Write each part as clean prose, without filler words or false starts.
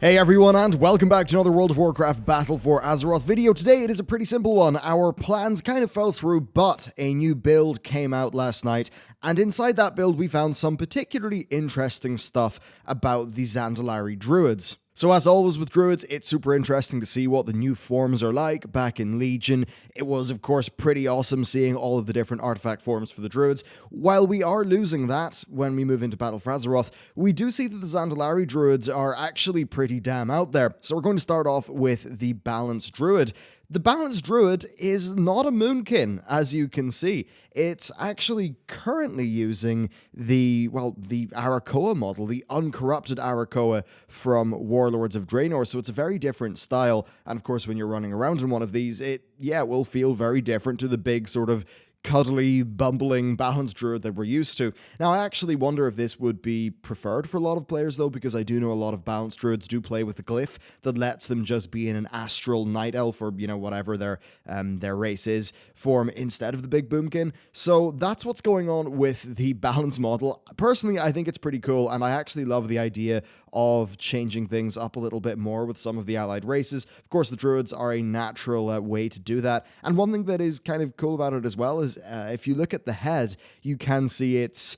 Hey everyone, and welcome back to another World of Warcraft Battle for Azeroth video. Today it is a pretty simple one. Our plans kind of fell through, but a new build came out last night, and inside that build we found some particularly interesting stuff about the Zandalari Druids. So as always with Druids, it's super interesting to see what the new forms are like back in Legion. It was, of course, pretty awesome seeing all of the different artifact forms for the Druids. While we are losing that when we move into Battle for Azeroth, we do see that the Zandalari Druids are actually pretty damn out there. So we're going to start off with the Balanced Druid. The Balanced Druid is not a Moonkin, as you can see. It's actually currently using the Arakoa model, the uncorrupted Arakoa from Warlords of Draenor, so it's a very different style, and of course when you're running around in one of these, it will feel very different to the big sort of cuddly, bumbling, balanced druid that we're used to. Now, I actually wonder if this would be preferred for a lot of players, though, because I do know a lot of balanced druids do play with the glyph that lets them just be in an astral night elf or, whatever their race is form instead of the big boomkin. So that's what's going on with the balance model. Personally, I think it's pretty cool, and I actually love the idea of changing things up a little bit more with some of the allied races. Of course, the druids are a natural way to do that. And one thing that is kind of cool about it as well is if you look at the head, you can see it's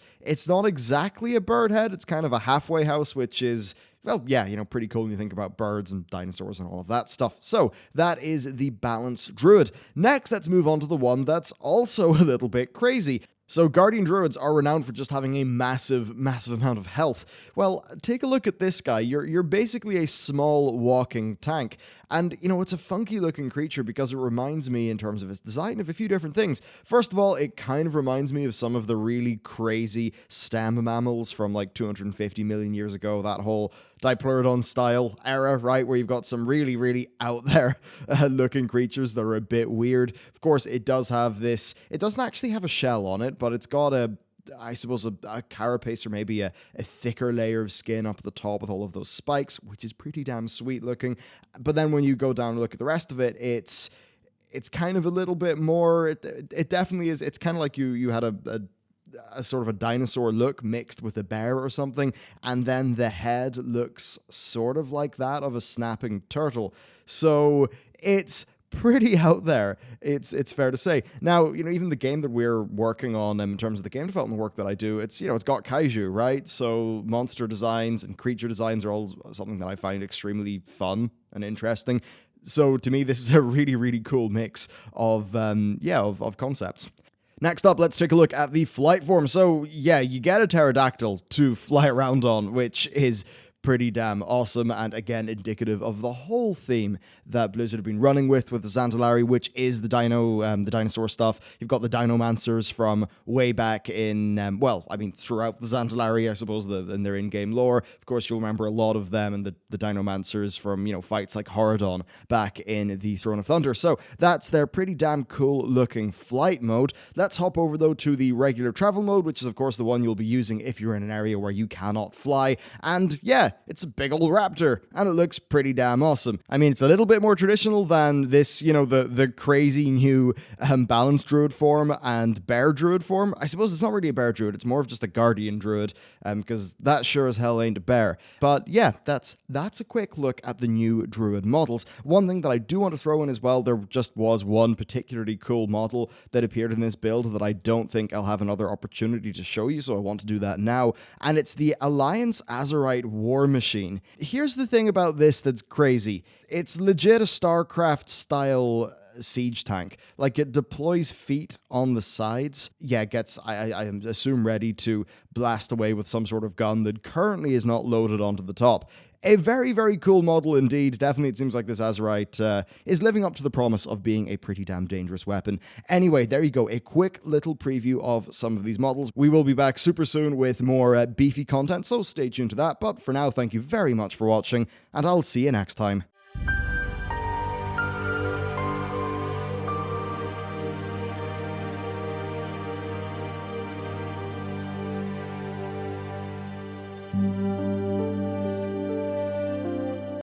not exactly a bird head. It's kind of a halfway house, which is, pretty cool when you think about birds and dinosaurs and all of that stuff. So that is the Balanced Druid. Next, let's move on to the one that's also a little bit crazy. So Guardian Druids are renowned for just having a massive amount of health. Well, take a look at this guy. You're basically a small walking tank. And, it's a funky looking creature because it reminds me in terms of its design of a few different things. First of all, it kind of reminds me of some of the really crazy stem mammals from like 250 million years ago, that whole Dipleurodon style era, right, where you've got some really out there looking creatures that are a bit weird. Of course, it does have this, it doesn't actually have a shell on it, but it's got a carapace or maybe a thicker layer of skin up at the top with all of those spikes, which is pretty damn sweet looking. But then when you go down and look at the rest of it, it's kind of a little bit more, it definitely is, it's kind of like you had a sort of a dinosaur look mixed with a bear or something, and then the head looks sort of like that of a snapping turtle. So it's pretty out there, it's fair to say. Now, even the game that we're working on in terms of the game development work that I do, it's got kaiju, right? So monster designs and creature designs are all something that I find extremely fun and interesting. So to me, this is a really cool mix of concepts. Next up, let's take a look at the flight form. So, you get a pterodactyl to fly around on, which is pretty damn awesome, and again, indicative of the whole theme that Blizzard have been running with the Zandalari, which is the the dinosaur stuff. You've got the Dinomancers from way back in, throughout the Zandalari, I suppose, in their in-game lore. Of course, you'll remember a lot of them and the Dinomancers from, fights like Horadon back in the Throne of Thunder. So that's their pretty damn cool-looking flight mode. Let's hop over, though, to the regular travel mode, which is, of course, the one you'll be using if you're in an area where you cannot fly. And, it's a big old raptor, and it looks pretty damn awesome. I mean, it's a little bit more traditional than this, the crazy new Balanced Druid form and Bear Druid form. I suppose it's not really a Bear Druid, it's more of just a Guardian Druid, because that sure as hell ain't a bear. But that's a quick look at the new Druid models. One thing that I do want to throw in as well, there just was one particularly cool model that appeared in this build that I don't think I'll have another opportunity to show you, so I want to do that now, and it's the Alliance Azerite War Machine. Here's the thing about this that's crazy. It's legit a StarCraft-style siege tank. Like, it deploys feet on the sides. It gets, I assume, ready to blast away with some sort of gun that currently is not loaded onto the top. A very cool model indeed. Definitely, it seems like this Azerite is living up to the promise of being a pretty damn dangerous weapon. Anyway, there you go. A quick little preview of some of these models. We will be back super soon with more beefy content, so stay tuned to that. But for now, thank you very much for watching, and I'll see you next time.